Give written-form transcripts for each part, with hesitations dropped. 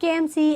KMC,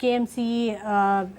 KMC,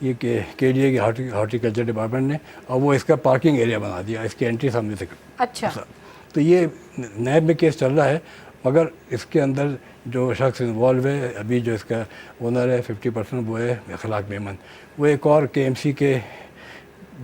یہ کے D A کی ہارٹیکلچر ڈپارٹمنٹ نے، اور وہ اس کا پارکنگ ایریا بنا دیا، اس کی انٹری سامنے سے. اچھا. تو یہ نیب میں کیس چل رہا ہے، مگر اس کے اندر جو شخص انوالو ہے ابھی، جو اس کا اونر ہے 50%، وہ ہے اخلاق میمن. وہ ایک اور کے ایم سی کے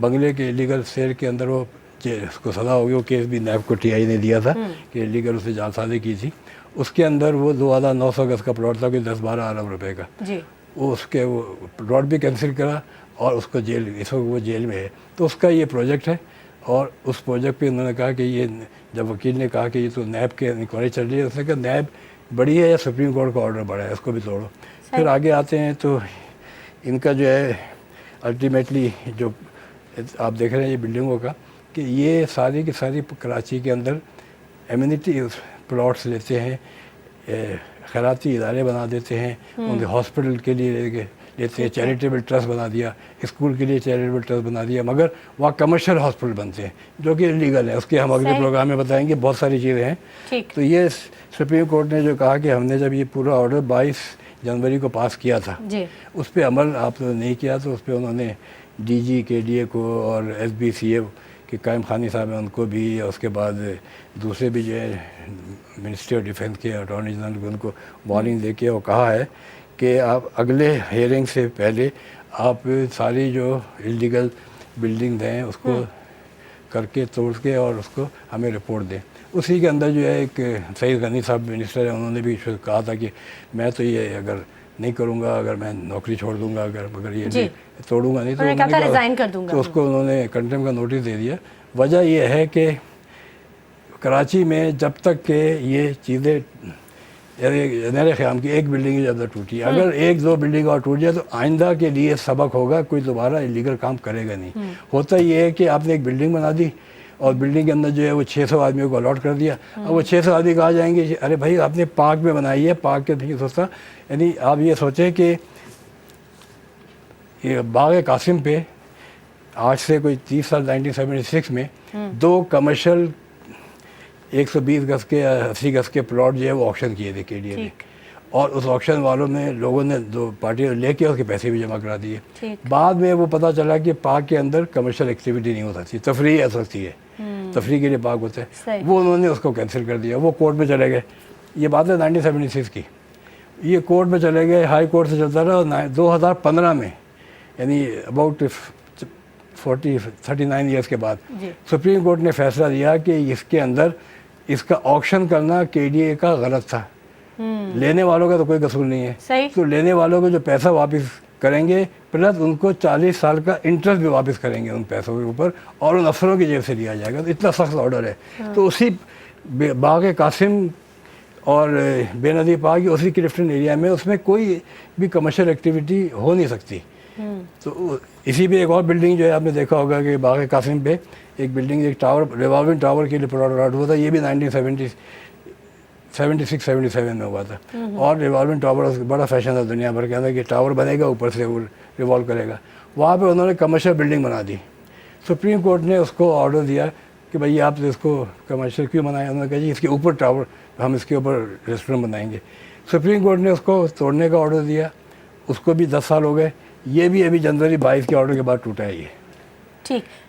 بنگلے کے لیگل سیل کے اندر وہ اس کو سزا ہو گئی. وہ کیس بھی نیب کو ٹی آئی نے دیا تھا کہ لیگل اسے جان سازی کی تھی. اس کے اندر وہ 2900 گز کا پلاٹ تھا، کوئی 10-12 ارب روپے کا. جی. وہ اس کے وہ پلاٹ بھی کینسل کرا، اور اس کو جیل، اس وقت وہ جیل میں ہے. تو اس کا یہ پروجیکٹ ہے، اور اس پروجیکٹ پہ انہوں نے کہا کہ یہ، جب وکیل نے کہا کہ یہ تو نیب کے انکوائری چل رہی ہے، اس نے کہا نیب بڑی ہے یا سپریم کورٹ کا آرڈر بڑا ہے، اس کو بھی توڑو. پھر آگے آتے ہیں تو ان کا جو ہے الٹیمیٹلی جو آپ دیکھ رہے ہیں یہ بلڈنگوں کا، کہ یہ ساری کی ساری کراچی کے اندر ایمینٹی پلاٹس لیتے ہیں، خیراتی ادارے بنا دیتے ہیں، ان کے ہاسپٹل کے لیے لیتے ہیں، چیریٹیبل ٹرسٹ بنا دیا، اسکول کے لیے چیریٹیبل ٹرسٹ بنا دیا، مگر وہاں کمرشل ہاسپٹل بنتے ہیں جو کہ انلیگل ہے. اس کے ہم اگلے پروگرام میں بتائیں گے، بہت ساری چیزیں ہیں. تو یہ سپریم کورٹ نے جو کہا کہ ہم نے جب یہ پورا آرڈر 22 جنوری کو پاس کیا تھا، اس پہ عمل آپ نے نہیں کیا، تو اس پہ انہوں نے ڈی جی کے ڈی اے کو اور ایس بی سی اے کے قائم خانی صاحب ہیں ان کو بھی، اور اس کے بعد دوسرے بھی جو ہے منسٹری آف ڈیفینس کے اٹارنی جنرل کو، ان کو وارننگ دے کے وہ کہا ہے کہ آپ اگلے ہیئرنگ سے پہلے آپ ساری جو انلیگل بلڈنگ ہیں اس کو کر کے توڑ کے اور اس کو ہمیں رپورٹ دیں. اسی کے اندر جو ہے ایک سعید غنی صاحب منسٹر ہیں، انہوں نے بھی کہا تھا کہ میں تو یہ اگر نہیں کروں گا، اگر میں نوکری چھوڑ دوں گا، اگر یہ توڑوں گا نہیں تو ریزائن کر دوں گا. تو اس کو انہوں نے کنٹیم کا نوٹس دے دیا. وجہ یہ ہے کہ کراچی میں جب تک کہ یہ چیزیں نئے قیام کی ایک بلڈنگ جب تک ٹوٹی، اگر 1-2 بلڈنگ اور ٹوٹ جائے تو آئندہ کے لیے سبق ہوگا، کوئی دوبارہ انلیگل کام کرے گا نہیں. ہوتا یہ ہے کہ آپ نے ایک بلڈنگ بنا دی، اور بلڈنگ کے اندر جو ہے وہ 600 آدمیوں کو الاٹ کر دیا. اب وہ 600 آدمی کہا جائیں گے ارے بھائی آپ نے پارک میں بنائی ہے، پارک کے نہیں سوچتا. یعنی آپ یہ سوچیں کہ یہ باغ قاسم پہ آج سے کوئی 30 سال 1976 میں 2 کمرشل 120 گز کے 80 گز کے پلاٹ جو ہے وہ آکشن کیے تھے کے ڈی اے نے، اور اس آکشن والوں نے لوگوں نے 2 پارٹیوں لے کے اس کے پیسے بھی جمع کرا دیے. بعد میں وہ پتہ چلا کہ پارک کے اندر کمرشل ایکٹیویٹی نہیں ہو سکتی، تفریح ہو سکتی ہے، تفریح کے لیے پارک ہوتا ہے. وہ انہوں نے اس کو کینسل کر دیا، وہ کورٹ میں چلے گئے. یہ بات ہے 1976 کی. یہ کورٹ میں چلے گئے، ہائی کورٹ سے چلتا رہا، اور 2015 میں یعنی اباؤٹ 39 ایئرس کے بعد سپریم کورٹ نے فیصلہ دیا کہ اس کے اندر اس کا آکشن کرنا کے ڈی اے کا غلط تھا. لینے والوں کا تو کوئی قصور نہیں ہے، تو لینے والوں کو جو پیسہ واپس کریں گے، پلس ان کو 40 سال کا انٹرسٹ بھی واپس کریں گے ان پیسوں کے اوپر، اور ان افسروں کی جیب سے لیا جائے گا. تو اتنا سخت آرڈر ہے. تو اسی باغ قاسم اور بے نظیر پارک اسی کلفٹن ایریا میں، اس میں کوئی بھی کمرشل ایکٹیویٹی ہو نہیں سکتی. تو اسی پہ ایک اور بلڈنگ جو ہے آپ نے دیکھا ہوگا کہ باغ قاسم پہ ایک بلڈنگ، ایک ٹاور، ریوالونگ ٹاور کے لیے پلاٹ الاٹ ہوا تھا. یہ بھی 1976-77 میں ہوا تھا. اور ریوالونگ ٹاور بڑا فیشن تھا دنیا بھر کے اندر کہ ٹاور بنے گا، اوپر سے وہ ریوالو کرے گا. وہاں پہ انہوں نے کمرشل بلڈنگ بنا دی. سپریم کورٹ نے اس کو آرڈر دیا کہ بھائی آپ اس کو کمرشل کیوں بنایا؟ انہوں نے کہا جی اس کے اوپر ٹاور، ہم اس کے اوپر ریسٹورینٹ بنائیں گے. سپریم کورٹ نے اس کو توڑنے کا آرڈر دیا. اس کو بھی 10 سال ہو گئے. یہ بھی ابھی جنوری 22 کے آرڈر کے بعد ٹوٹا ہے. یہ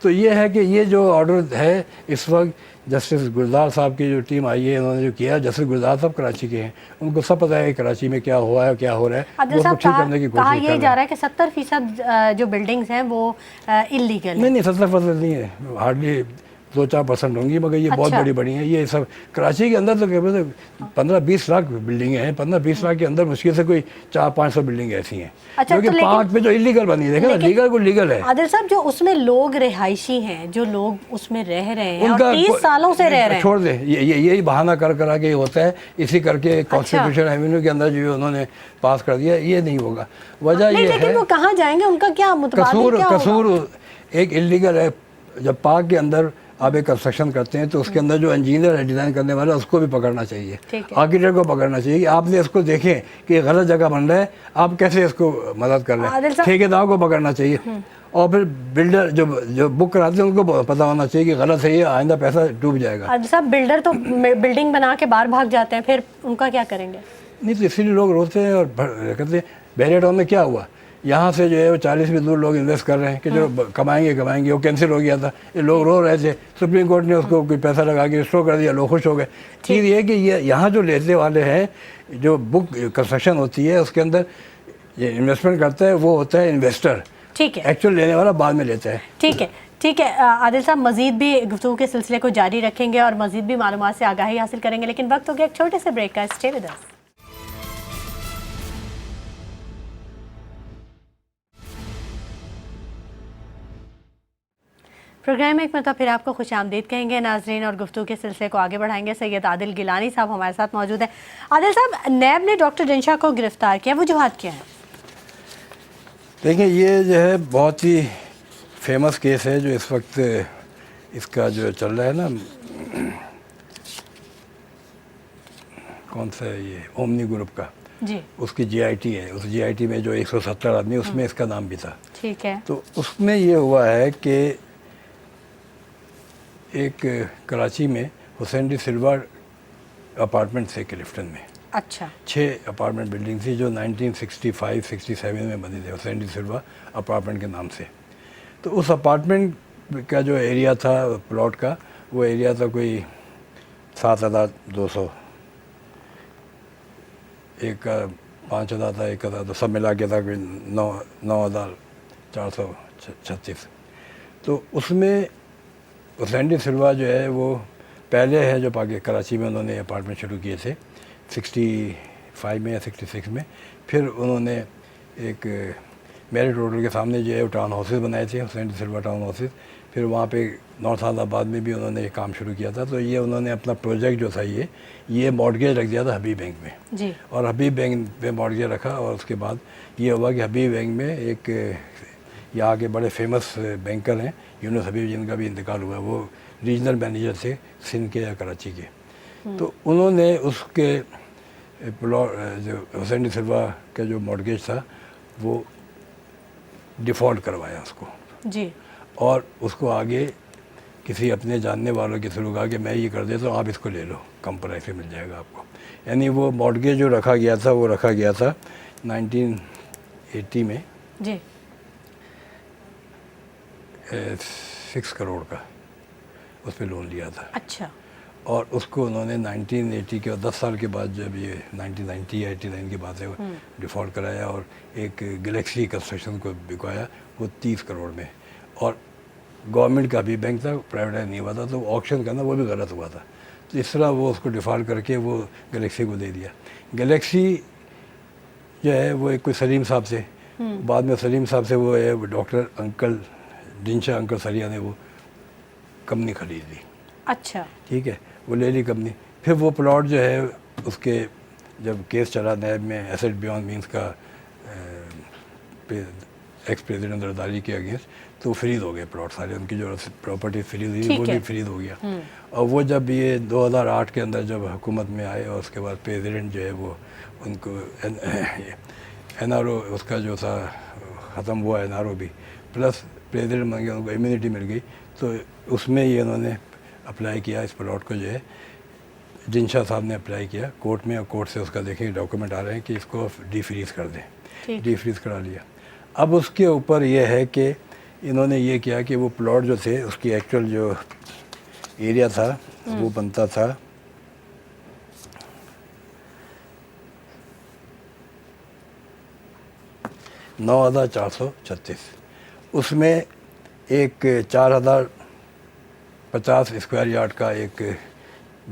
تو یہ ہے کہ یہ جو آرڈر ہے اس وقت جسٹس گلزار صاحب کی جو ٹیم آئی ہے، انہوں نے جو کیا، جسٹس گلزار صاحب کراچی کے ہیں، ان کو سب پتہ ہے کہ کراچی میں کیا ہوا ہے، کیا ہو رہا ہے. عادل صاحب کہا یہ جا رہا ہے کہ 70% جو بلڈنگز ہیں وہ انلیگل ہیں. نہیں 70% نہیں ہے، ہارڈلی 2-4% ہوں گی، مگر یہ بہت بڑی بڑی ہیں. یہ سب کراچی کے اندر تو 15-20 لاکھ بلڈنگیں ہیں. 15-20 لاکھ کے اندر مشکل سے کوئی 400-500 بلڈنگ ایسی ہیں کیونکہ پارک پہ جو انلیگل بنی ہے. دیکھیں لیگل کو لیگل ہے. عادل صاحب جو اس میں لوگ رہائشی ہیں، جو لوگ اس میں رہ رہے ہیں اور 30 سالوں سے رہ رہے ہیں، چھوڑ دیں. یہی بہانہ کر کے ہوتا ہے. اسی کر کے کانسٹیٹیوشن ایونیو کے اندر جو انہوں نے پاس کر دیا، یہ نہیں ہوگا. وجہ یہ ہے لیکن وہ کہاں جائیں گے؟ ان کا کیا قصور ایک انلیگل ہے. جب پارک کے اندر آپ ایک کنسٹرکشن کرتے ہیں تو اس کے اندر جو انجینئر ہے، ڈیزائن کرنے والا، اس کو بھی پکڑنا چاہیے، آرکیٹیکٹ کو پکڑنا چاہیے کہ آپ نے اس کو دیکھیں کہ غلط جگہ بن رہا ہے، آپ کیسے اس کو مدد کر رہے ہیں. ٹھیکیدار کو پکڑنا چاہیے، اور پھر بلڈر جو بک کراتے ہیں ان کو پتہ ہونا چاہیے کہ غلط ہے، یہ آئندہ پیسہ ڈوب جائے گا. صاحب بلڈر تو بلڈنگ بنا کے باہر بھاگ جاتے ہیں، پھر ان کا کیا کریں گے؟ نہیں تو اسی لیے لوگ روتے ہیں اور کہتے ہیں. بحیرہ ٹاؤن میں کیا ہوا یہاں سے جو ہے وہ 40 بھی دور لوگ انویسٹ کر رہے ہیں کہ جو کمائیں گے وہ کینسل ہو گیا تھا, یہ لوگ رو رہے تھے, سپریم کورٹ نے اس کو کوئی پیسہ لگا کے ریسٹور کر دیا, لوگ خوش ہو گئے. چیز یہ ہے کہ یہ یہاں جو لینے والے ہیں, جو بک کنسٹرکشن ہوتی ہے اس کے اندر یہ انویسٹمنٹ کرتا ہے وہ ہوتا ہے انویسٹر, ٹھیک ہے, ایکچوئل لینے والا بعد میں لیتا ہے. ٹھیک ہے عادل صاحب, مزید بھی گفتگو کے سلسلے کو جاری رکھیں گے اور مزید بھی معلومات سے آگاہی حاصل کریں گے, لیکن وقت ہو گیا ایک چھوٹے سے بریک کا. Stay with us. پروگرام میں ایک مرتبہ پھر آپ کو خوش آمدید کہیں گے ناظرین, اور گفتگو کے سلسلے کو آگے بڑھائیں گے. سید عادل گیلانی صاحب ہمارے ساتھ موجود ہیں. عادل صاحب, نیب نے ڈاکٹر جنشا کو گرفتار کیا, وجوہات کیا ہیں؟ دیکھیں یہ جو ہے بہت ہی فیمس کیس ہے جو اس وقت اس کا جو چل رہا ہے نا, کون سا ہے یہ, اومنی گروپ کا, جی, اس کی جی آئی ٹی ہے, اس جی آئی ٹی میں جو 170 آدمی اس میں اس کا نام بھی تھا. ٹھیک ہے, تو اس میں یہ ہوا ہے کہ ایک کراچی میں حسین ڈی سلوا اپارٹمنٹ تھے کلفٹن میں, اچھا, 6 اپارٹمنٹ بلڈنگ تھی جو 1965-67 میں بنی تھی حسین ڈی سلوا اپارٹمنٹ کے نام سے. تو اس اپارٹمنٹ کا جو ایریا تھا پلاٹ کا, وہ ایریا تھا کوئی 7,200, ایک کا 5,000 تھا, ایک کا تھا, تو سب ملا کے تھا کوئی 9,436. تو اس میں حسین ڈی سلوا جو ہے وہ پہلے ہے جو کراچی میں انہوں نے اپارٹمنٹ شروع کیے تھے 65 میں یا 66 میں. پھر انہوں نے ایک میرٹ روڈ کے سامنے جو ہے وہ ٹاؤن ہاؤسز بنائے تھے, حسین ڈی سلوا ٹاؤن ہاؤسز. پھر وہاں پہ نارتھ آباد میں بھی انہوں نے یہ کام شروع کیا تھا. تو یہ انہوں نے اپنا پروجیکٹ جو تھا یہ مارگیج رکھ دیا تھا حبیب بینک میں, جی, اور حبیب بینک پہ مارگیج رکھا. اور اس کے بعد یہ ہوا کہ حبیب بینک میں ایک یہاں کے بڑے فیمس بینکر ہیں یونس حبیب, جن کا بھی انتقال ہوا, وہ ریجنل مینیجر تھے سندھ کے یا کراچی کے. تو انہوں نے اس کے جو حسین ڈی سلوا کا جو مارگیج تھا وہ ڈیفالٹ کروایا اس کو, جی, اور اس کو آگے کسی اپنے جاننے والوں کے تھرو کہا کہ میں یہ کر دیتا ہوں, آپ اس کو لے لو, کم پرائس میں مل جائے گا آپ کو. یعنی وہ مارگیج جو رکھا گیا تھا وہ رکھا گیا تھا 1980 میں, جی, 6 کروڑ کا اس پہ لون لیا تھا. اچھا, اور اس کو انہوں نے 1980 کے 10 سال کے بعد, جب یہ 1990 یا 89 کی بات ہے, وہ ڈیفالٹ کرایا اور ایک گلیکسی کنسٹرکشن کو بکوایا وہ 30 کروڑ میں. اور گورنمنٹ کا بھی بینک تھا, پرائیویٹ نہیں ہوا تھا, تو آکشن کرنا وہ بھی غلط ہوا تھا. تو اس طرح وہ اس کو ڈیفالٹ کر کے وہ گلیکسی کو دے دیا. گلیکسی جو ہے وہ ایک کوئی سلیم صاحب سے, بعد میں سلیم صاحب سے وہ ہے ڈاکٹر انکل جنشا انکل سریا نے وہ کمپنی خرید لی. اچھا, ٹھیک ہے, وہ لے لی کمپنی. پھر وہ پلاٹ جو ہے اس کے جب کیس چلا نیب میں ایسٹ بیونڈ مینس کا ایکس پریزیڈنٹ زرداری کے اگینسٹ, تو فریز ہو گئے پلاٹ سارے, ان کی جو پراپرٹی فریز ہوئی وہ بھی فریز ہو گیا. اور وہ جب یہ 2008 کے اندر جب حکومت میں آئے, اور اس کے بعد پریزیڈنٹ جو ہے وہ ان کو این آر او اس کا جو تھا ختم ہوا, این آر او بھی, پلس پریزیڈنٹ بن گیا, ان کو امیونٹی مل گئی. تو اس میں یہ انہوں نے اپلائی کیا اس پلاٹ کو, جو ہے جنشا صاحب نے اپلائی کیا کورٹ میں, اور کورٹ سے اس کا دیکھیں ڈاکومنٹ آ رہے ہیں کہ اس کو ڈی فریز کر دیں. ڈی فریز کرا لیا. اب اس کے اوپر یہ ہے کہ انہوں نے یہ کیا کہ وہ پلاٹ جو تھے اس کی ایکچوئل جو ایریا تھا وہ بنتا تھا 9,436. اس میں ایک 4,050 اسکوائر یارڈ کا ایک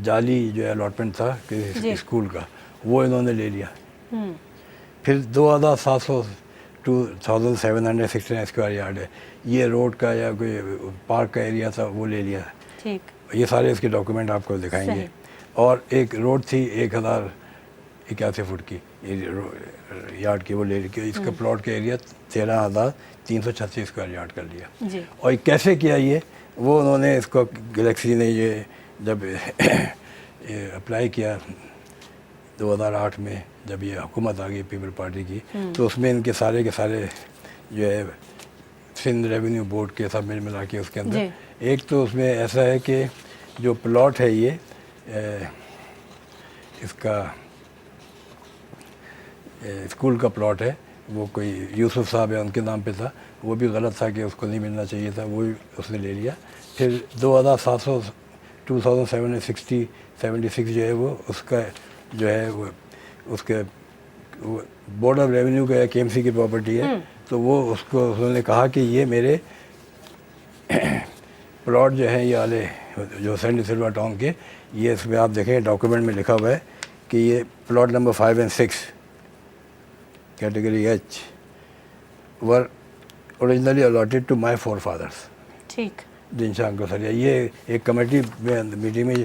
جعلی جو ہے الاٹمنٹ تھا اسکول کا, وہ انہوں نے لے لیا. پھر 2,769 اسکوائر یارڈ ہے یہ روڈ کا یا کوئی پارک کا ایریا تھا, وہ لے لیا. یہ سارے اس کے ڈاکومنٹ آپ کو دکھائیں گے. اور ایک روڈ تھی 1,081 فٹ کی یارڈ کی, وہ لے لی. اس کا پلاٹ کا ایریا 13,336 اسکوائر یارڈ کر لیا. اور کیسے کیا یہ, وہ انہوں نے اس کو گلیکسی نے یہ جب اپلائی کیا 2008 میں, جب یہ حکومت آ گئی پیپل پارٹی کی, تو اس میں ان کے سارے جو ہے سندھ ریونیو بورڈ کے سب ملا کے اس کے اندر ایک تو اس میں ایسا ہے کہ جو پلاٹ ہے یہ اس کا اسکول کا پلاٹ ہے, وہ کوئی یوسف صاحب ہے ان کے نام پہ تھا، وہ بھی غلط تھا کہ اس کو نہیں ملنا چاہیے تھا، وہ بھی اس نے لے لیا۔ پھر 2766 جو ہے وہ اس کا جو ہے وہ اس کے بورڈ آف ریونیو کا کے ایم سی کی پراپرٹی ہے، تو وہ اس کو انہوں نے کہا کہ یہ میرے پلاٹ جو ہیں یہ والے جو سینٹ ڈی سلوا ٹاؤن کے، یہ اس میں آپ دیکھیں ڈاکومنٹ میں لکھا ہوا ہے کہ یہ پلاٹ نمبر 5 اور 6 category H were originally allotted to my forefathers, ٹھیک، جن شاہ انکل سریا۔ یہ ایک کمیٹی میں میٹنگ میں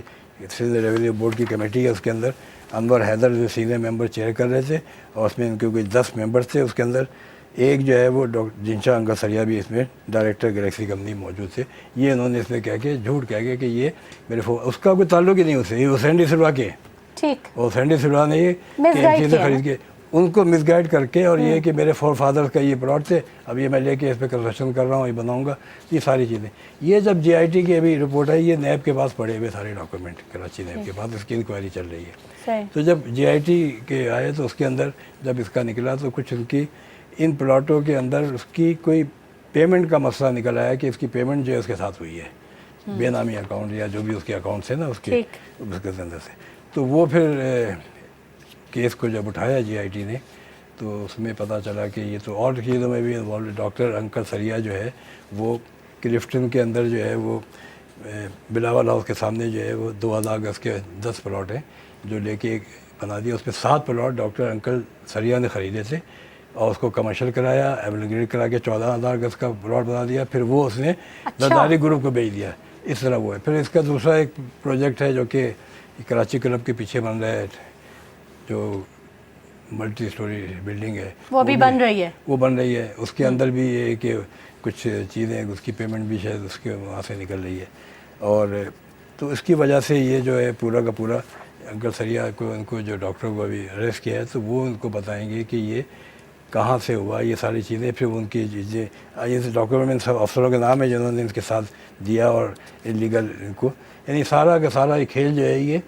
سندھ ریونیو بورڈ کی کمیٹی ہے، اس کے اندر انور حیدر جو سینئر ممبر چیئر کر رہے تھے، اور اس میں ان کے کوئی 10 ممبرس تھے، اس کے اندر ایک جو ہے وہ جن شاہ انکل سریا بھی اس میں ڈائریکٹر گلیکسی کمپنی موجود تھے۔ یہ انہوں نے اس میں کہہ کے جھوٹ کہہ کے کہ یہ میرے اس کا کوئی تعلق ہی نہیں اس سے، یہ سینٹ ڈی سلوا کے، ٹھیک، اور سینٹ ڈی سلوا نے یہ Misguide چیزیں کیا۔ خرید کے ان کو مس گائڈ کر کے، اور یہ کہ میرے فور فادرس کا یہ پلاٹ تھے، اب یہ میں لے کے اس پہ کنسٹرکشن کر رہا ہوں، یہ بناؤں گا، یہ ساری چیزیں۔ یہ جب جی آئی ٹی کی ابھی رپورٹ آئی، یہ نیب کے پاس پڑے ہوئے سارے ڈاکومنٹ، کراچی نیب کے پاس اس کی انکوائری چل رہی ہے۔ صحیح، تو جب جی آئی ٹی کے آئے تو اس کے اندر جب اس کا نکلا تو کچھ ان کی ان پلاٹوں کے اندر اس کی کوئی پیمنٹ کا مسئلہ نکل آیا کہ اس کی پیمنٹ جو ہے اس کے ساتھ ہوئی ہے، بے نامی اکاؤنٹ یا جو بھی اس کے اکاؤنٹس ہیں نا اس کے اندر سے۔ تو وہ پھر کیس کو جب اٹھایا جی آئی ٹی نے تو اس میں پتہ چلا کہ یہ تو اور چیزوں میں بھی انوالو۔ ڈاکٹر انکل سریا جو ہے وہ کلفٹن کے اندر جو ہے وہ بلاول ہاؤس کے سامنے جو ہے وہ 2000 گز کے 10 پلاٹ ہیں جو لے کے بنا دیا۔ اس میں 7 پلاٹ ڈاکٹر انکل سریا نے خریدے تھے، اور اس کو کمرشل کرایا، ایویلیگریٹ کرا کے 14000 گز کا پلاٹ بنا دیا، پھر وہ اس نے زرداری گروپ کو بیچ دیا۔ اس طرح وہ ہے۔ پھر اس کا دوسرا ایک پروجیکٹ ہے جو کہ کراچی کلب کے پیچھے بن رہا ہے، جو ملٹی سٹوری بلڈنگ ہے، وہ بھی بن رہی ہے، وہ بن رہی ہے۔ اس کے اندر بھی یہ کہ کچھ چیزیں اس کی پیمنٹ بھی شاید اس کے وہاں سے نکل رہی ہے، اور تو اس کی وجہ سے یہ جو ہے پورا کا پورا انکل سریا کو ان کو جو ڈاکٹر کو ابھی اریسٹ کیا ہے تو وہ ان کو بتائیں گے کہ یہ کہاں سے ہوا یہ ساری چیزیں۔ پھر ان کی چیزیں اس ڈاکومنٹ میں سب افسروں کے نام ہے جنہوں نے ان کے ساتھ دیا، اور انلیگل ان کو، یعنی سارا کا سارا یہ کھیل جو ہے یہ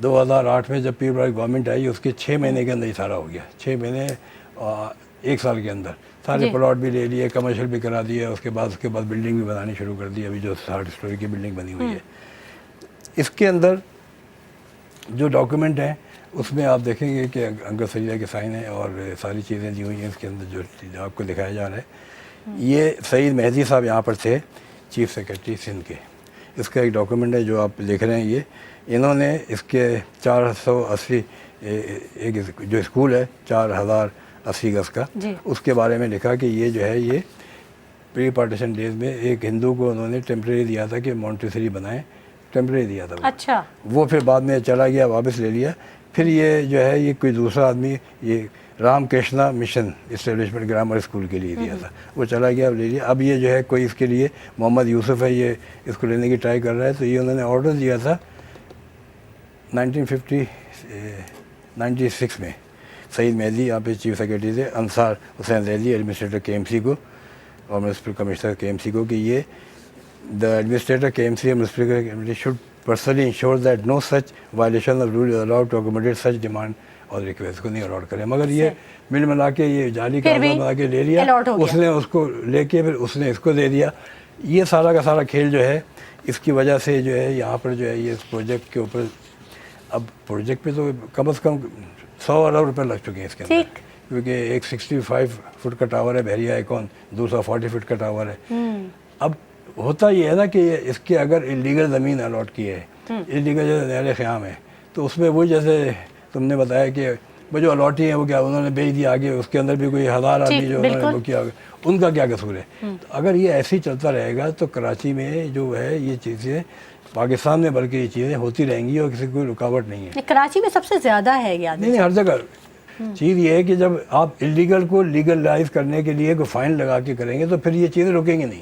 2008 میں جب پیر بڑی گورنمنٹ آئی اس کے 6 مہینے کے اندر یہ سارا ہو گیا۔ 6 مہینے 1 سال کے اندر سارے پلاٹ بھی لے لیے، کمرشل بھی کرا دیا، اس کے بعد بلڈنگ بھی بنانی شروع کر دی، ابھی جو 60 اسٹوری کی بلڈنگ بنی ہوئی ہے۔ اس کے اندر جو ڈاکومنٹ ہیں اس میں آپ دیکھیں گے کہ انکل سریا کے سائن ہیں اور ساری چیزیں دی ہوئی ہیں اس کے اندر جو آپ کو دکھایا جا رہا ہے۔ یہ سعید مہدی صاحب یہاں پر تھے چیف سیکرٹری سندھ کے۔ اس کا ایک ڈاکومنٹ ہے جو آپ دیکھ رہے ہیں، یہ انہوں نے اس کے 480 ایک جو اسکول ہے 4080 گز کا، اس کے بارے میں لکھا کہ یہ جو ہے یہ پری پارٹیشن ڈیز میں ایک ہندو کو انہوں نے ٹیمپریری دیا تھا کہ مونٹیسری بنائیں، ٹیمپریری دیا تھا وہ۔ اچھا، وہ پھر بعد میں چلا گیا، واپس لے لیا۔ پھر یہ جو ہے یہ کوئی دوسرا آدمی یہ Ram Krishna mission establishment grammar school کے لیے دیا تھا، وہ چلا گیا لے لیا۔ اب یہ جو ہے کوئی اس کے لیے محمد یوسف ہے، یہ اس کو لینے کی ٹرائی کر رہا ہے، تو یہ انہوں نے آرڈر دیا تھا 1996 میں۔ سعید مہدی یہاں پہ چیف سیکرٹری تھے، انصار حسین ریلی ایڈمنسٹریٹر کے ایم سی کو اور municipal commissioner K M C کو کہ یہ the administrator K M C اور municipal committee should personally ensure that no such violation of rule is allowed to accommodate such demand اور request کو نہیں allowed کریں۔ مگر یہ مل ملا کے یہ جعلی کاغذ بنا کے لے لیا، اس نے اس کو لے کے پھر اس نے اس کو دے دیا۔ یہ سارا کا سارا کھیل جو ہے اس کی وجہ سے جو ہے یہاں پر جو ہے یہ اس پروجیکٹ کے اوپر، اب پروجیکٹ پہ تو کم از کم 100 ارب روپے لگ چکے ہیں اس کے اندر، کیونکہ ایک 65 فٹ کا ٹاور ہے بحریہ ایکون، دوسرا 40 فٹ کا ٹاور ہے۔ اب ہوتا یہ ہے نا کہ اس کے اگر انلیگل زمین الاٹ کی ہے، انلیگل جیسے نہر خیام ہے، تو اس میں وہ جیسے تم نے بتایا کہ وہ جو الاٹی ہیں وہ کیا انہوں نے بیچ دیا آگے، اس کے اندر بھی کوئی 1000 آدمی جو انہوں نے وہ کیا، ان کا کیا قصور ہے؟ تو اگر یہ ایسے ہی چلتا رہے گا تو کراچی میں جو ہے یہ چیزیں، پاکستان میں بلکہ یہ چیزیں ہوتی رہیں گی اور کسی کوئی رکاوٹ نہیں ہے۔ کراچی میں سب سے زیادہ ہے یاد نہیں ہر جگہ چیز یہ ہے کہ جب آپ انلیگل کو لیگلائز کرنے کے لیے کوئی فائن لگا کے کریں گے تو پھر یہ چیزیں رکیں گی نہیں۔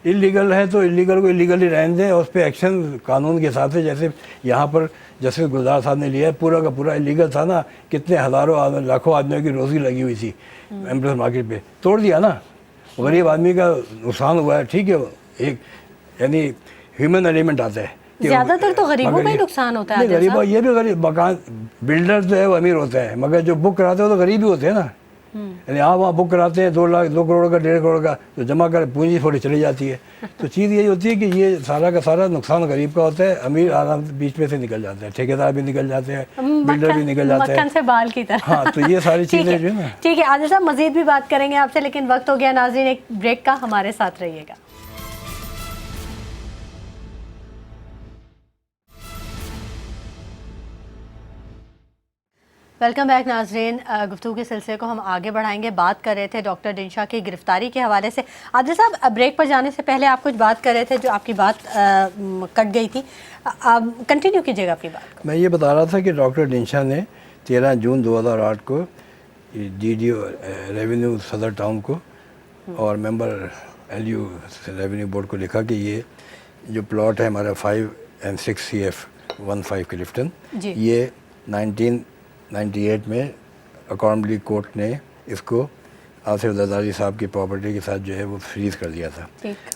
انلیگل ہے تو انلیگل کو انلیگل ہی رہنے دیں اور اس پہ ایکشن قانون کے حساب سے، جیسے یہاں پر جسٹس گلزار صاحب نے لیا ہے، پورا کا پورا انلیگل تھا نا، کتنے ہزاروں لاکھوں آدمیوں کی روزی لگی ہوئی تھی ایمپریس مارکیٹ پہ، توڑ دیا نا، غریب آدمی کا نقصان ہوا ہے، ٹھیک ہے، ایک یعنی ہیومن ایلیمنٹ آتا ہے۔ زیادہ تر تو غریبوں کا ہی نقصان ہوتا ہے۔ غریبوں، یہ بھی غریب مکان بلڈر جو ہے وہ امیر ہوتا ہے، مگر جو بک کراتے ہیں تو غریب ہی ہوتے ہیں نا، یعنی آپ وہاں بک کراتے ہیں 2 لاکھ 2 کروڑ کا 1.5 کروڑ کا تو جمع کر پونجی تھوڑی چلی جاتی ہے. تو چیز یہی ہوتی ہے کہ یہ سارا کا سارا نقصان غریب کا ہوتا ہے, امیر آرام سے بیچ میں سے نکل جاتے ہیں, ٹھیکیدار بھی نکل جاتے ہیں, بلڈر بھی نکل جاتے ہیں, مکھن سے بال کی طرح. ہاں تو یہ ساری چیزیں جو ہے نا. ٹھیک ہے عادل صاحب, مزید بھی بات کریں گے آپ سے, لیکن وقت ہو گیا. ناظرین ایک بریک کا, ہمارے ساتھ رہیے گا. ویلکم بیک ناظرین. گفتگو کے سلسلے کو ہم آگے بڑھائیں گے. بات کر رہے تھے ڈاکٹر ڈنشا کی گرفتاری کے حوالے سے. عادل صاحب, بریک پر جانے سے پہلے آپ کچھ بات کر رہے تھے, جو آپ کی بات کٹ گئی تھی. کنٹینیو کیجیے گا اپنی بات. میں یہ بتا رہا تھا کہ ڈاکٹر ڈنشا نے 13 جون 2008 کو DDO ریونیو صدر ٹاؤن کو اور ممبر LU ریونیو بورڈ کو لکھا کہ یہ جو پلاٹ ہے ہمارا 5 and 6 CF 15 کلفٹن, یہ 1998 میں اکارڈنگلی کورٹ نے اس کو آصف زرداری صاحب کی پراپرٹی کے ساتھ جو ہے وہ فریز کر دیا تھا.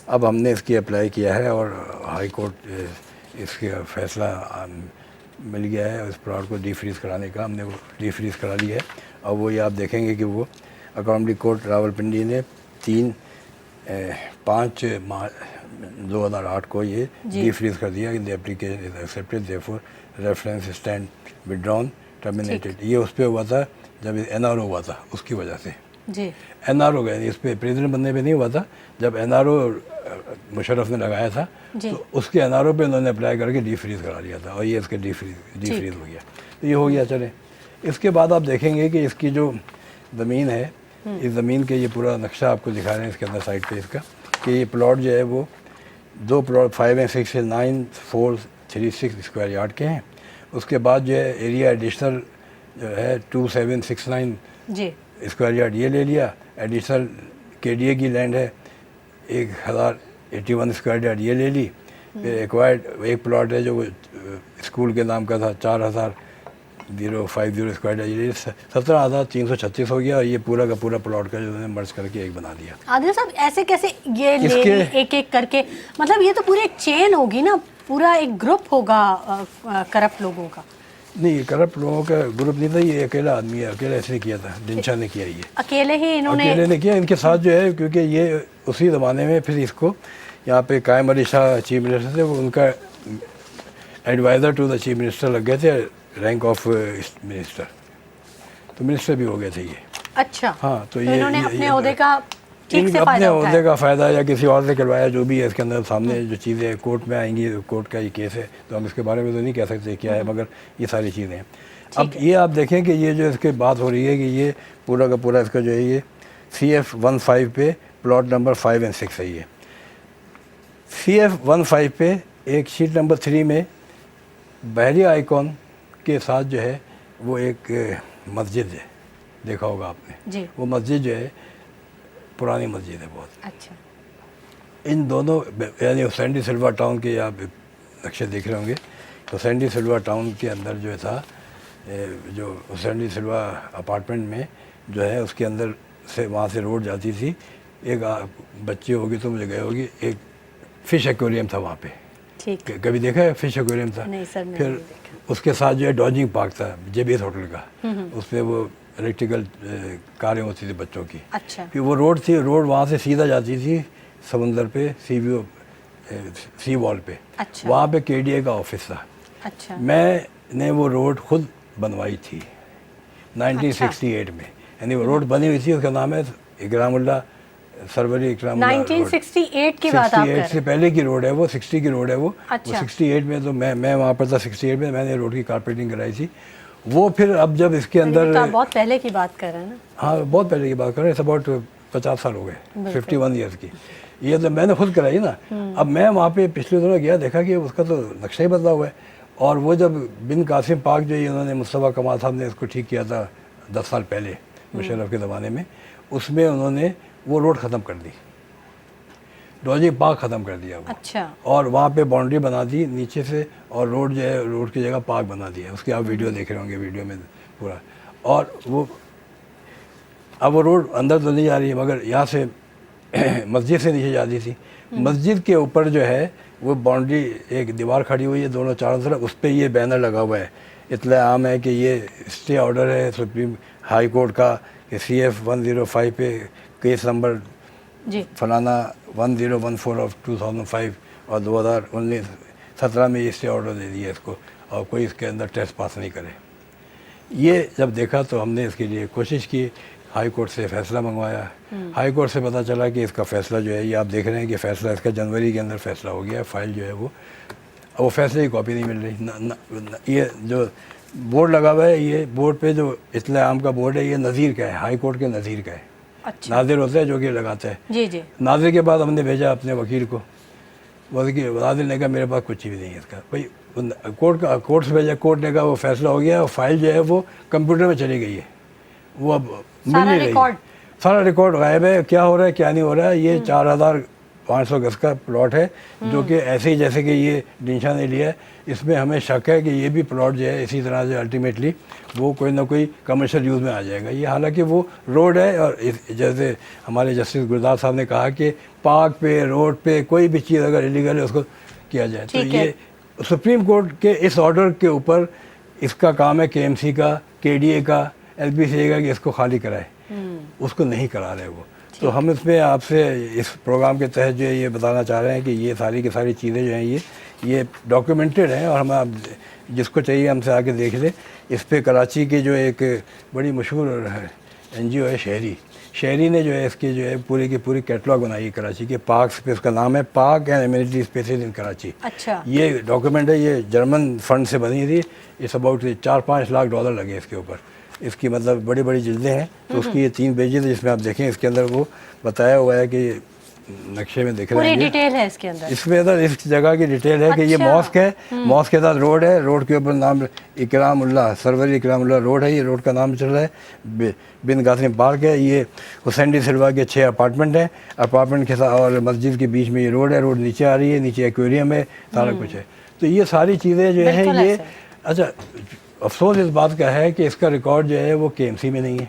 اب ہم نے اس کی اپلائی کیا ہے اور ہائی کورٹ اس کا فیصلہ مل گیا ہے. اس پلاٹ کو ڈی فریز کرانے کا, ہم نے وہ ڈی فریز کرا لیا ہے. اور وہ یہ آپ دیکھیں گے کہ وہ اکارڈنگلی کورٹ راولپنڈی نے 5 مارچ 2008 کو یہ ڈی فریز کر دیا کہ the application is accepted therefore reference stand withdrawn terminated. یہ اس پہ ہوا تھا جب NRO ہوا تھا, اس کی وجہ سے NRO گئے, اس پہ پریزیڈنٹ بننے پہ نہیں ہوا تھا. جب NRO مشرف نے لگایا تھا تو اس کے NRO پہ انہوں نے اپلائی کر کے ڈی فریز کرا لیا تھا, اور یہ اس کے ڈی فریز ہو گیا. تو یہ ہو گیا. چلیں اس کے بعد آپ دیکھیں گے کہ اس کی جو زمین ہے, اس زمین کے یہ پورا نقشہ آپ کو دکھا رہے ہیں اس کے اندر سائڈ پہ اس کا, کہ یہ پلاٹ جو ہے وہ 2 پلاٹ 5 and 6 9436 اسکوائر یارڈ کے ہیں. اس کے بعد جو ہے ایریا ایڈیشنل جو ہے 2769 اسکوائر یارڈ یہ لے لیا. ایڈیشنل KDA کی لینڈ ہے 1081 اسکوائر یارڈ یہ لے لی. پھر ایکوائرڈ ایک پلاٹ ہے جو اسکول کے نام کا تھا 4050 اسکوائر یارڈ یہ لے لی. 17,336 ہو گیا, اور یہ پورا کا پورا پلاٹ کا جو انہوں نے مرج کر کے ایک بنا دیا. عادل صاحب ایسے کیسے یہ لے ایک ایک کر کے, مطلب یہ تو پورے ایک چین ہوگی نا, پورا ایک گروپ ہوگا کرپٹ لوگوں کا. نہیں, یہ کرپٹ لوگوں کا گروپ نہیں تھا, یہ اکیلا آدمی ہے, اکیلا اس نے کیا تھا, ڈنشا نے کیا, یہ اکیلے ہی انہوں نے کیا. ان کے ساتھ جو ہے, کیونکہ یہ اسی زمانے میں پھر اس کو یہاں پہ قائم علی شاہ چیف منسٹر تھے, وہ ان کا adviser to the chief minister لگ گئے تھے, رینک آف منسٹر, تو منسٹر بھی ہو گئے تھے یہ. اچھا, ہاں, تو یہ انہوں نے اپنے عہدے کا اپنے عہدے کا فائدہ یا کسی اور سے کروایا, جو بھی ہے اس کے اندر سامنے جو چیزیں کورٹ میں آئیں گی, کورٹ کا یہ کیس ہے, تو ہم اس کے بارے میں تو نہیں کہہ سکتے کیا ہے, مگر یہ ساری چیزیں ہیں. اب یہ آپ دیکھیں کہ یہ جو اس کے بات ہو رہی ہے کہ یہ پورا کا پورا اس کا جو ہے یہ CF 15 پہ پلاٹ نمبر 5 and 6 ہے. یہ CF 15 پہ ایک شیٹ نمبر 3 میں بحری آئیکن کے ساتھ جو ہے وہ ایک مسجد ہے, دیکھا ہوگا آپ نے. وہ مسجد جو ہے پرانی مسجد ہے بہت. اچھا, ان دونوں یعنی سینڈی سلوا ٹاؤن کے آپ نقشے دیکھ رہے ہوں گے, تو سینڈی سلوا ٹاؤن کے اندر جو تھا, جو سینڈی سلوا اپارٹمنٹ میں جو ہے اس کے اندر سے وہاں سے روڈ جاتی تھی. ایک بچے ہوگی تو مجھے گئے ہوگی, ایک فش ایکویریم تھا وہاں پہ, کبھی دیکھا ہے فش ایکویریم تھا. پھر اس کے ساتھ جو ہے ڈاجنگ پارک تھا JBS ہوٹل کا, اس میں وہ الیکٹریکل کاریں ہوتی تھی بچوں کی. پھر وہ روڈ تھی, روڈ وہاں سے سیدھا جاتی تھی سمندر پہ, سی وال پہ. وہاں پہ KDA کا آفس تھا. میں نے وہ روڈ خود بنوائی تھی 1968 میں, یعنی وہ روڈ بنی ہوئی تھی, اس کا نام ہے اکرام اللہ سروری اکرام اللہ. 1968 کی بات آپ کر رہے ہیں, 68 سے پہلے کی روڈ ہے وہ, 60 کی روڈ ہے وہ. 68 میں تو میں وہاں پر تھا, 68 میں نے روڈ کی کارپیٹنگ کرائی تھی. وہ پھر اب جب اس کے اندر بہت پہلے کی بات کر رہے ہیں نا. ہاں, بہت پہلے کی بات کر رہے ہیں, اباؤٹ 50 سال ہو گئے, 51 ایئرس کی. یہ تو میں نے خود کرائی نا. اب میں وہاں پہ پچھلے دنوں گیا, دیکھا کہ اس کا تو نقشہ ہی بدلا ہوا ہے. اور وہ جب بن قاسم پاک جو انہوں نے مصطفیٰ کمال صاحب نے اس کو ٹھیک کیا تھا 10 سال پہلے مشرف کے زمانے میں, اس میں انہوں نے وہ روڈ ختم کر دی, ڈاجنگ پارک ختم کر دیا وہ. اور وہاں پہ باؤنڈری بنا دی نیچے سے, اور روڈ جو ہے روڈ کی جگہ پارک بنا دیا. اس کی آپ ویڈیو دیکھ رہے ہوں گے, ویڈیو میں پورا. اور وہ اب وہ روڈ اندر تو نہیں جا رہی ہے, مگر یہاں سے مسجد سے نیچے جاتی تھی. مسجد کے اوپر جو ہے وہ باؤنڈری ایک دیوار کھڑی ہوئی ہے دونوں چاروں طرف, اس پہ یہ بینر لگا ہوا ہے, اطلاع عام ہے کہ یہ اسٹے آرڈر ہے سپریم ہائی کورٹ کا کہ CF-105 پہ کیس نمبر جی فلانا 1014 آف 2005 اور 2017 میں اس سے آرڈر دے دیا اس کو، اور کوئی اس کے اندر ٹیسٹ پاس نہیں کرے. یہ جب دیکھا تو ہم نے اس کے لیے کوشش کی، ہائی کورٹ سے فیصلہ منگوایا. ہائی کورٹ سے پتہ چلا کہ اس کا فیصلہ جو ہے، یہ آپ دیکھ رہے ہیں کہ فیصلہ اس کا جنوری کے اندر فیصلہ ہو گیا ہے. فائل جو ہے وہ فیصلے کی کاپی نہیں مل رہی. یہ جو بورڈ لگا ہوا ہے، یہ بورڈ پہ جو اطلاع عام کا بورڈ ہے، یہ نظیر کا ہے، ہائی کورٹ کے نظیر کا ہے. اچھا ناظر ہوتا ہے جو کہ لگاتا ہے. جی جی ناظر کے بعد ہم نے بھیجا اپنے وکیل کو، ناظر نے کہا میرے پاس کچھ بھی نہیں ہے اس کا. بھائی کورٹ سے بھیجا، کورٹ نے کہا وہ فیصلہ ہو گیا، اور فائل جو ہے وہ کمپیوٹر میں چلی گئی ہے، وہ اب مل نہیں رہی. سارا ریکارڈ غائب ہے، کیا ہو رہا ہے کیا نہیں ہو رہا ہے. یہ 4500 گز کا پلاٹ ہے، جو کہ ایسے ہی جیسے کہ یہ ڈنشا نے لیا ہے. اس میں ہمیں شک ہے کہ یہ بھی پلاٹ جو ہے اسی طرح سے الٹیمیٹلی وہ کوئی نہ کوئی کمرشل یوز میں آ جائے گا. یہ حالانکہ وہ روڈ ہے، اور جیسے ہمارے جسٹس گلدار صاحب نے کہا کہ پارک پہ، روڈ پہ کوئی بھی چیز اگر الیگل ہے اس کو کیا جائے. تو یہ سپریم کورٹ کے اس آرڈر کے اوپر اس کا کام ہے KMC کا، KDA کا، LPCA کا کہ اس کو خالی کرائے. اس کو نہیں کرا رہے وہ. تو ہم اس میں آپ سے اس پروگرام کے تحت جو ہے یہ بتانا چاہ رہے ہیں کہ یہ ساری کی ساری چیزیں جو ہیں یہ ڈاکیومنٹڈ ہیں، اور ہم آپ جس کو چاہیے ہم سے آ کے دیکھ لیں. اس پہ کراچی کی جو ایک بڑی مشہور NGO ہے شہری نے جو ہے اس کی جو ہے پوری کی پوری کیٹلاگ بنائی ہے کراچی کے پارکس پہ. اس کا نام ہے پارک اینڈ ایمینٹی اسپیسز ان کراچی. اچھا یہ ڈاکیومنٹ ہے، یہ جرمن فنڈ سے بنی تھی. اس اباؤٹ $4-5 لاکھ لگے اس کے اوپر. اس کی مطلب بڑی بڑی جلدیں ہیں. تو اس کی یہ 3 پیجز جس میں آپ دیکھیں اس کے اندر وہ بتایا ہوا ہے کہ نقشے میں دیکھ رہے ہیں، پوری ڈیٹیل ہے اس کے اندر. اس میں اس جگہ کی ڈیٹیل ہے کہ یہ ماسک ہے، ماسک کے ساتھ روڈ ہے، روڈ کے اوپر نام اکرام اللہ، سروری اکرام اللہ روڈ ہے. یہ روڈ کا نام چل رہا ہے. بن قاسم پارک ہے. یہ حسین ڈی سلوا کے 6 اپارٹمنٹ ہیں. اپارٹمنٹ کے ساتھ اور مسجد کے بیچ میں یہ روڈ ہے. روڈ نیچے آ رہی ہے، نیچے ایکویریم ہے، سارا کچھ ہے. تو یہ ساری چیزیں جو ہیں یہ اچھا افسوس اس بات کا ہے کہ اس کا ریکارڈ جو ہے وہ KMC میں نہیں ہے.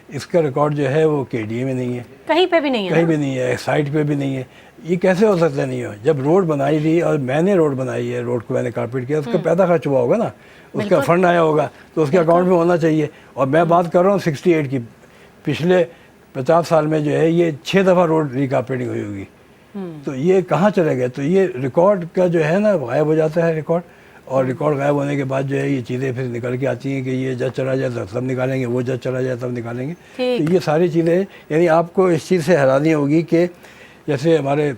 اس کا ریکارڈ جو ہے وہ KDA میں نہیں ہے، کہیں پہ بھی نہیں ہے، کہیں بھی نہیں ہے، سائٹ پہ بھی نہیں ہے. یہ کیسے ہو سکتا نہیں ہو؟ جب روڈ بنائی تھی اور میں نے روڈ بنائی ہے، روڈ کو میں نے کارپیٹ کیا، اس کا پیسہ خرچ ہوا ہوگا نا، اس کا فنڈ آیا ہوگا تو اس کے اکاؤنٹ میں ہونا چاہیے. اور میں بات کر رہا ہوں 68 کی. پچھلے 50 سال میں جو ہے یہ 6 دفعہ روڈ ریکارپیٹنگ ہوئی ہوگی. تو یہ کہاں چلے گئے؟ تو یہ ریکارڈ کا جو ہے نا غائب ہو جاتا ہے ریکارڈ. اور ریکارڈ غائب ہونے کے بعد جو ہے یہ چیزیں پھر نکل کے آتی ہیں کہ یہ جج چلا جائے تب نکالیں گے، وہ جج چلا جائے تب نکالیں گے. تو یہ ساری چیزیں یعنی آپ کو اس چیز سے حیرانی ہوگی کہ جیسے ہمارے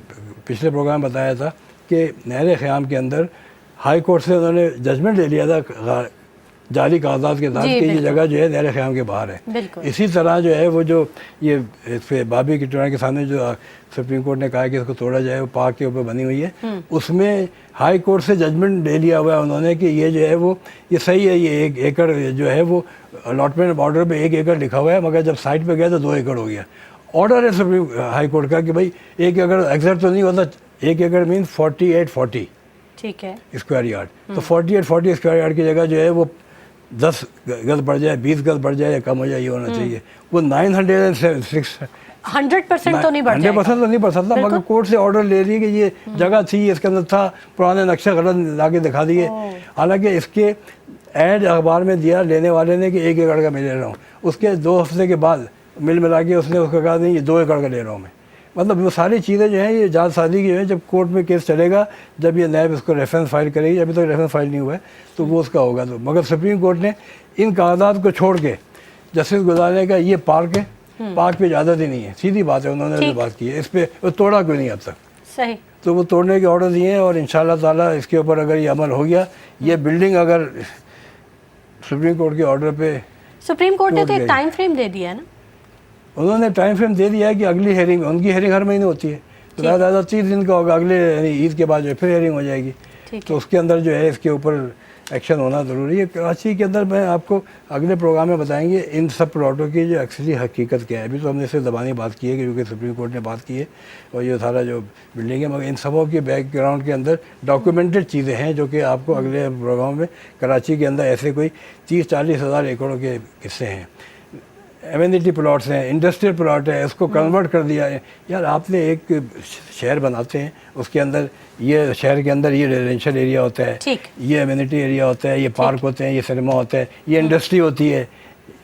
پچھلے پروگرام بتایا تھا کہ نہر خیام کے اندر ہائی کورٹ سے انہوں نے ججمنٹ لے لیا تھا جعلی کاغذات کے ساتھ کہ یہ جگہ جو ہے نہر خیام کے باہر ہے. اسی طرح جو ہے وہ جو یہ اس پہ بابی کی ٹورا کے سامنے جو سپریم کورٹ نے کہا کہ اس کو توڑا جائے، وہ پارک کے اوپر بنی ہوئی ہے، اس میں ہائی کورٹ سے ججمنٹ لے لیا ہوا ہے انہوں نے کہ یہ جو ہے وہ یہ صحیح ہے. یہ 1 ایکڑ جو ہے وہ الاٹمنٹ بارڈر پہ 1 ایکڑ لکھا ہوا ہے، مگر جب سائٹ پہ گیا تو 2 ایکڑ ہو گیا. آرڈر ہے سپریم ہائی کورٹ کا کہ بھائی 1 ایکڑ ایگزیکٹ تو نہیں ہوتا. 1 ایکڑ مینس 4840 ٹھیک ہے اسکوائر یارڈ. تو 4840 اسکوائر یارڈ کی جگہ جو ہے وہ 10 گز بڑھ جائے، 20 گز بڑھ جائے یا کم ہو جائے، یہ ہونا چاہیے. وہ 906 100% تو نہیں بڑھ جائے گا، 100% تو نہیں بڑھ سکتا، مگر کورٹ سے آرڈر لے لی کہ یہ جگہ تھی، اس کے اندر تھا، پرانے نقشے غلط لا کے دکھا دیے. حالانکہ اس کے ایڈ اخبار میں دیا لینے والے نے کہ 1 ایکڑ کا میں لے رہا ہوں. اس کے 2 ہفتے کے بعد ملا کے اس نے اس کو کہا نہیں یہ 2 ایکڑ کا لے رہا ہوں میں. مطلب وہ ساری چیزیں جو ہیں یہ جعل سازی کی جو ہے. جب کورٹ میں کیس چلے گا، جب یہ نیب اس کو ریفرنس فائل کرے گی، ابھی تک ریفرنس فائل نہیں ہوا ہے تو وہ اس کا ہوگا. تو مگر سپریم کورٹ نے ان کاغذات کو چھوڑ کے جسٹس گزارنے کا یہ پارک ہے، پارک پہ اجازت ہی نہیں ہے. سیدھی بات ہے، انہوں نے جو بات کی ہے اس پہ وہ توڑا کیوں نہیں اب تک. صحیح. تو وہ توڑنے کے آرڈر دیے ہیں اور انشاءاللہ تعالیٰ اس کے اوپر اگر یہ عمل ہو گیا، یہ بلڈنگ اگر سپریم کورٹ کے آرڈر پہ سپریم کورٹ نے تو ایک ٹائم فریم دے دیا ہے نا، انہوں نے ٹائم فریم دے دیا ہے کہ اگلی ہیئرنگ، ان کی ہیئرنگ ہر مہینے ہوتی ہے، تو زیادہ 30 دن کا ہوگا. اگلے یعنی عید کے بعد جو ہے پھر ہیئرنگ ہو جائے گی. تو اس کے اندر جو ہے اس کے اوپر ایکشن ہونا ضروری ہے. کراچی کے اندر میں آپ کو اگلے پروگرام میں بتائیں گے ان سب پلاٹوں کی جو ایکچولی حقیقت کیا ہے. ابھی تو ہم نے صرف زبانی بات کی ہے کیونکہ سپریم کورٹ نے بات کی ہے اور یہ سارا جو بلڈنگ ہے، مگر ان سبوں کے بیک گراؤنڈ کے اندر ڈاکیومنٹڈ چیزیں ہیں جو کہ آپ کو اگلے پروگرام میں کراچی کے اندر ایسے کوئی 30-40 ہزار ایکڑوں کے قصے ہیں. ایمینٹی پلاٹس ہیں، انڈسٹریل پلاٹ ہے، اس کو کنورٹ کر دیا ہے. یار آپ نے ایک شہر بناتے ہیں، اس کے اندر یہ شہر کے اندر یہ ریزیڈینشیل ایریا ہوتا ہے، یہ ایمینٹی ایریا ہوتا ہے، یہ پارک ہوتے ہیں، یہ سنیما ہوتا ہے، یہ انڈسٹری ہوتی ہے،